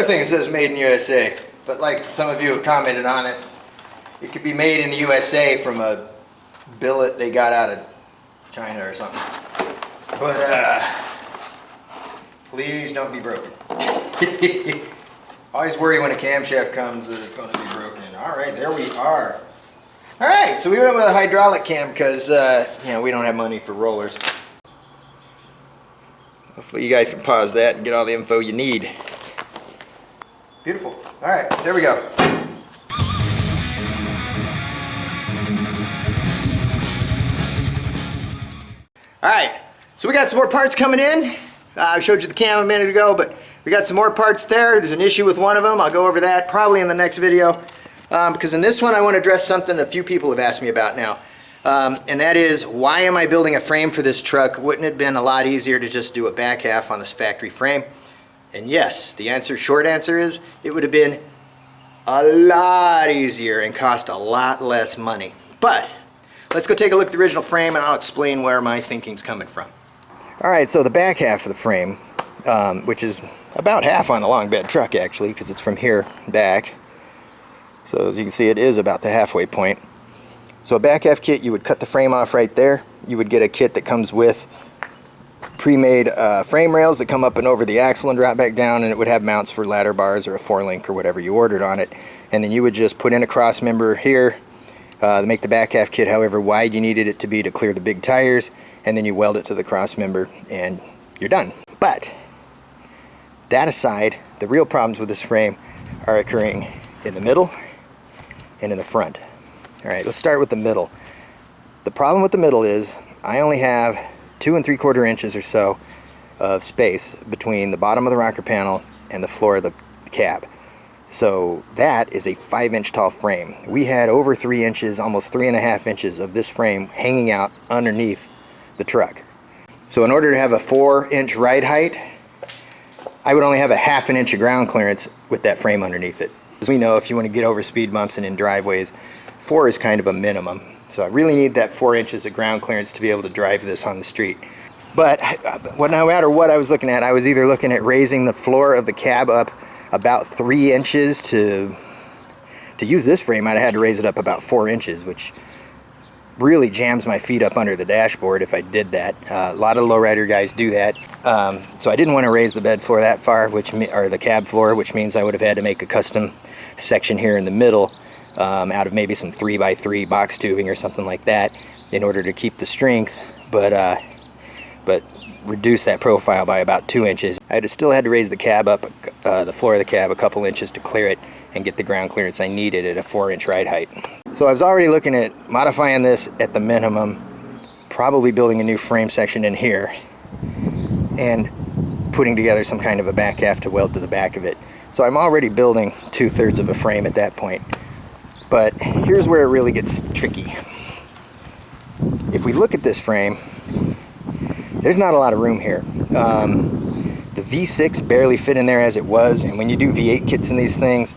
other thing that says made in USA, but like some of you have commented on it, it could be made in the USA from a billet they got out of China or something. But please don't be broken. Always worry when a camshaft comes that it's going to be broken. All right, there we are. All right, so we went with a hydraulic cam because you know, we don't have money for rollers. Hopefully you guys can pause that and get all the info you need. Beautiful. All right, there we go. All right, so we got some more parts coming in. I showed you the cam a minute ago, but we got some more parts there. There's an issue with one of them. I'll go over that probably in the next video. Because in this one I want to address something a few people have asked me about now. And that is, why am I building a frame for this truck? Wouldn't it have been a lot easier to just do a back half on this factory frame? And yes, the answer, short answer is, it would have been a lot easier and cost a lot less money. But let's go take a look at the original frame and I'll explain where my thinking's coming from. Alright, so the back half of the frame, which is about half on the long bed truck actually, because it's from here back. So as you can see, it is about the halfway point. So a back half kit, you would cut the frame off right there. You would get a kit that comes with pre-made frame rails that come up and over the axle and drop back down, and it would have mounts for ladder bars or a 4-link or whatever you ordered on it. And then you would just put in a cross member here to make the back half kit however wide you needed it to be to clear the big tires, and then you weld it to the cross member and you're done. But that aside, the real problems with this frame are occurring in the middle and in the front. Alright, let's start with the middle. The problem with the middle is I only have 2 3/4 inches or so of space between the bottom of the rocker panel and the floor of the cab. So that is a 5-inch tall frame. We had over 3 inches, almost 3.5 inches of this frame hanging out underneath the truck. So in order to have a 4-inch ride height, I would only have a 1/2 inch of ground clearance with that frame underneath it. As we know, if you want to get over speed bumps and in driveways, 4 is kind of a minimum. So I really need that 4 inches of ground clearance to be able to drive this on the street. But no matter what I was looking at, I was either looking at raising the floor of the cab up about 3 inches to use this frame. I'd have had to raise it up about 4 inches, which really jams my feet up under the dashboard if I did that. A lot of lowrider guys do that. So I didn't want to raise the bed floor that far, or the cab floor, which means I would have had to make a custom section here in the middle out of maybe some 3x3 box tubing or something like that in order to keep the strength, but reduce that profile by about 2 inches. I still had to raise the cab up, the floor of the cab a couple inches to clear it and get the ground clearance I needed at a 4-inch ride height. So I was already looking at modifying this at the minimum, probably building a new frame section in here and putting together some kind of a back half to weld to the back of it. So I'm already building 2/3 of a frame at that point. But here's where it really gets tricky. If we look at this frame, there's not a lot of room here. The V6 barely fit in there as it was, and when you do V8 kits in these things,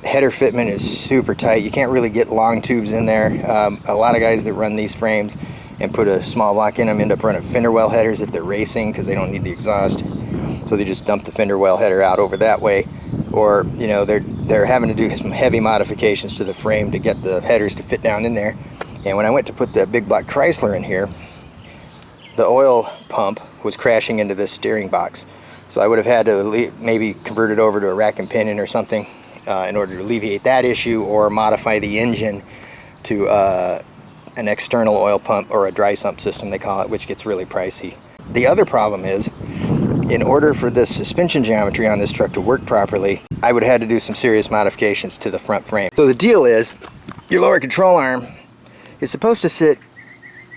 header fitment is super tight. You can't really get long tubes in there. A lot of guys that run these frames and put a small block in them end up running fender well headers if they're racing because they don't need the exhaust. So they just dump the fender well header out over that way, or you know, they're having to do some heavy modifications to the frame to get the headers to fit down in there. And when I went to put the big block Chrysler in here, the oil pump was crashing into this steering box. So I would have had to maybe convert it over to a rack and pinion or something in order to alleviate that issue, or modify the engine to an external oil pump or a dry sump system they call it, which gets really pricey. The other problem is, in order for this suspension geometry on this truck to work properly, I would have had to do some serious modifications to the front frame. So the deal is, your lower control arm is supposed to sit,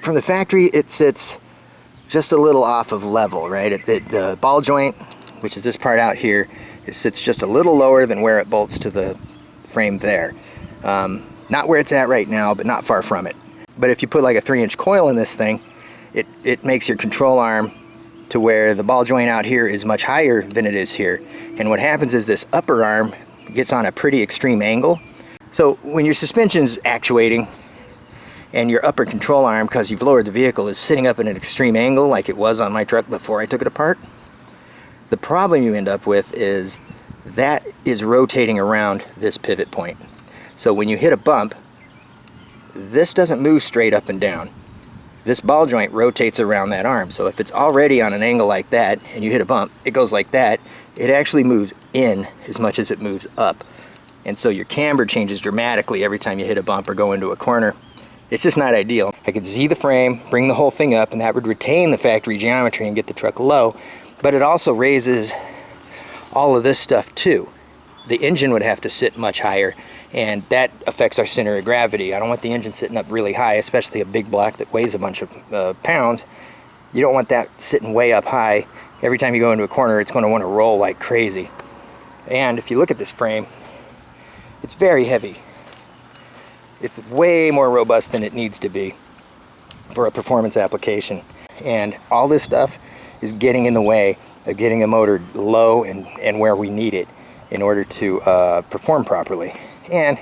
from the factory it sits just a little off of level, right? The ball joint, which is this part out here, it sits just a little lower than where it bolts to the frame there. Not where it's at right now, but not far from it. But if you put like a 3-inch coil in this thing, it makes your control arm to where the ball joint out here is much higher than it is here. And what happens is this upper arm gets on a pretty extreme angle. So when your suspension's actuating and your upper control arm, because you've lowered the vehicle, is sitting up at an extreme angle like it was on my truck before I took it apart, the problem you end up with is that is rotating around this pivot point. So when you hit a bump, this doesn't move straight up and down. This ball joint rotates around that arm. So if it's already on an angle like that and you hit a bump, it goes like that. It actually moves in as much as it moves up. And so your camber changes dramatically every time you hit a bump or go into a corner. It's just not ideal. I could Z the frame, bring the whole thing up, and that would retain the factory geometry and get the truck low, but it also raises all of this stuff too. The engine would have to sit much higher, and that affects our center of gravity. I don't want the engine sitting up really high, especially a big block that weighs a bunch of pounds. You don't want that sitting way up high. Every time you go into a corner, it's going to want to roll like crazy. And if you look at this frame, it's very heavy. It's way more robust than it needs to be for a performance application. And all this stuff is getting in the way of getting a motor low and where we need it in order to perform properly. And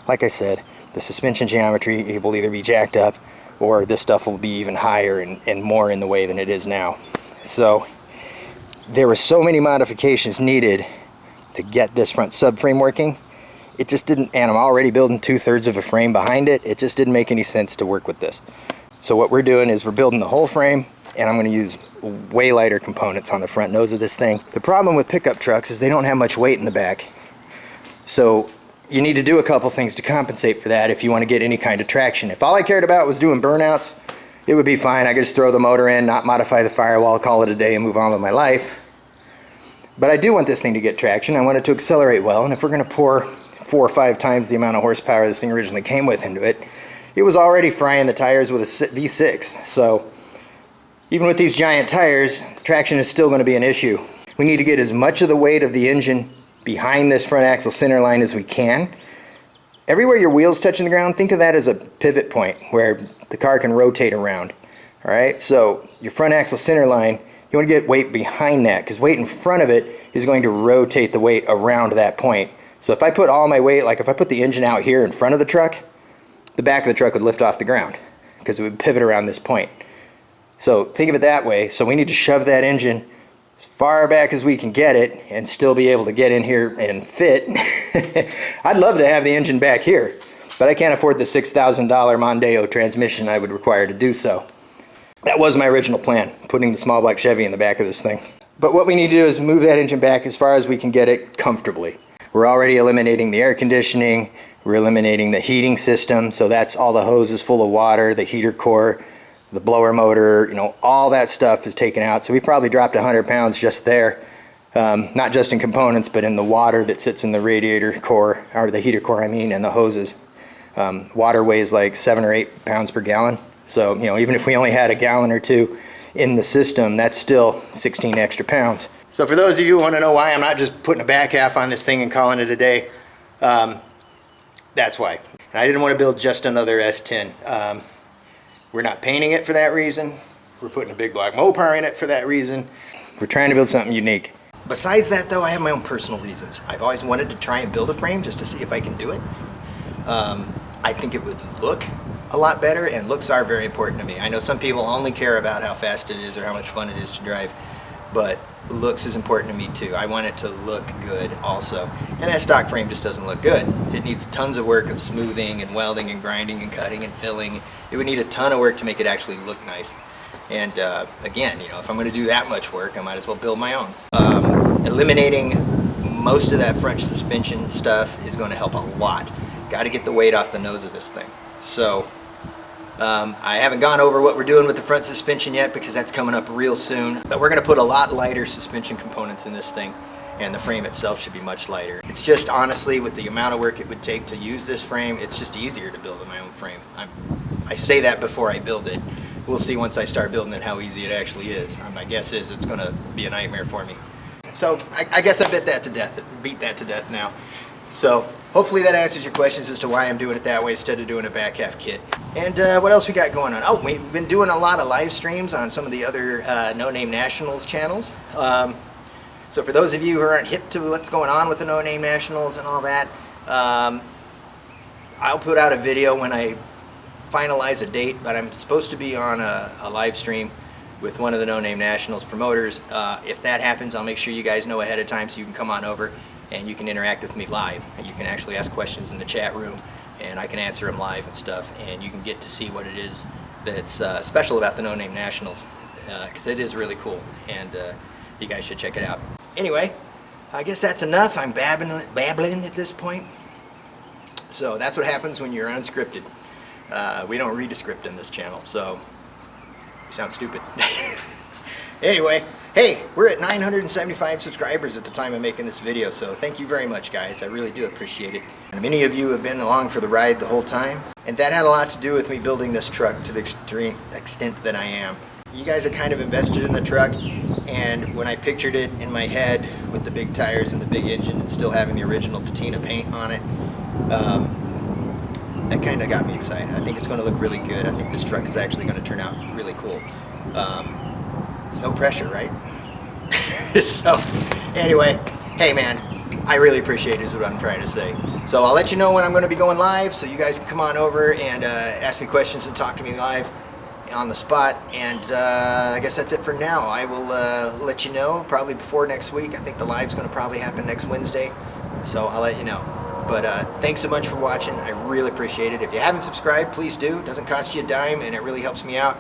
like I said, the suspension geometry, it will either be jacked up or this stuff will be even higher and more in the way than it is now. So there were so many modifications needed to get this front subframe working. It just didn't, and I'm already building 2/3 of a frame behind it. It just didn't make any sense to work with this. So what we're doing is we're building the whole frame, and I'm going to use way lighter components on the front nose of this thing. The problem with pickup trucks is they don't have much weight in the back. So you need to do a couple things to compensate for that if you want to get any kind of traction. If all I cared about was doing burnouts, it would be fine. I could just throw the motor in, not modify the firewall, call it a day, and move on with my life. But I do want this thing to get traction. I want it to accelerate well, and if we're going to pour 4 or 5 times the amount of horsepower this thing originally came with into it, it was already frying the tires with a V6. So even with these giant tires, traction is still going to be an issue. We need to get as much of the weight of the engine behind this front axle center line as we can. Everywhere your wheels touching the ground, think of that as a pivot point where the car can rotate around. All right, so your front axle center line, you want to get weight behind that, because weight in front of it is going to rotate the weight around that point. So if I put all my weight, like if I put the engine out here in front of the truck, the back of the truck would lift off the ground because it would pivot around this point. So think of it that way. So we need to shove that engine as far back as we can get it and still be able to get in here and fit. I'd love to have the engine back here, but I can't afford the $6,000 Mondeo transmission I would require to do so. That was my original plan, putting the small block Chevy in the back of this thing. But what we need to do is move that engine back as far as we can get it comfortably. We're already eliminating the air conditioning, we're eliminating the heating system, so that's all the hoses full of water, the heater core, the blower motor, you know, all that stuff is taken out. So we probably dropped 100 pounds just there, not just in components, but in the water that sits in the radiator core, or the heater core I mean, and the hoses. Water weighs like 7 or 8 pounds per gallon. So, you know, even if we only had a gallon or two in the system, that's still 16 extra pounds. So for those of you who want to know why I'm not just putting a back half on this thing and calling it a day, that's why. And I didn't want to build just another S10. We're not painting it for that reason. We're putting a big block Mopar in it for that reason. We're trying to build something unique. Besides that though, I have my own personal reasons. I've always wanted to try and build a frame just to see if I can do it. I think it would look a lot better, and looks are very important to me. I know some people only care about how fast it is or how much fun it is to drive, but looks is important to me too. I want it to look good also. And that stock frame just doesn't look good. It needs tons of work of smoothing and welding and grinding and cutting and filling. It would need a ton of work to make it actually look nice. And again, you know, if I'm going to do that much work, I might as well build my own. Eliminating most of that front suspension stuff is going to help a lot. Got to get the weight off the nose of this thing. So I haven't gone over what we're doing with the front suspension yet because that's coming up real soon. But we're going to put a lot lighter suspension components in this thing, and the frame itself should be much lighter. It's just honestly, with the amount of work it would take to use this frame, it's just easier to build in my own frame. I say that before I build it. We'll see once I start building it how easy it actually is. My guess is it's going to be a nightmare for me. So I guess I beat that to death now. So hopefully that answers your questions as to why I'm doing it that way instead of doing a back half kit. And what else we got going on? Oh, we've been doing a lot of live streams on some of the other No Name Nationals channels. So for those of you who aren't hip to what's going on with the No Name Nationals and all that, I'll put out a video when I finalize a date, but I'm supposed to be on a live stream with one of the No Name Nationals promoters. If that happens, I'll make sure you guys know ahead of time so you can come on over and you can interact with me live. You can actually ask questions in the chat room, and I can answer them live and stuff, and you can get to see what it is that's special about the No Name Nationals, because it is really cool, and you guys should check it out. Anyway, I guess that's enough. I'm babbling at this point. So that's what happens when you're unscripted. We don't read a script in this channel, so you sound stupid. Anyway, hey, we're at 975 subscribers at the time of making this video, so thank you very much, guys. I really do appreciate it. And many of you have been along for the ride the whole time, and that had a lot to do with me building this truck to the extreme extent that I am. You guys are kind of invested in the truck, and when I pictured it in my head with the big tires and the big engine and still having the original patina paint on it, that kind of got me excited. I think it's going to look really good. I think this truck is actually going to turn out really cool. No pressure, right? So, anyway, hey man, I really appreciate it is what I'm trying to say. So I'll let you know when I'm going to be going live, so you guys can come on over and ask me questions and talk to me live on the spot. And I guess that's it for now. I will let you know probably before next week. I think the live's going to probably happen next Wednesday, so I'll let you know. But thanks so much for watching. I really appreciate it. If you haven't subscribed, please do. It doesn't cost you a dime, and it really helps me out.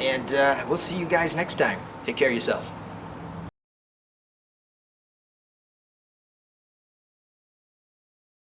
And we'll see you guys next time. Take care of yourselves.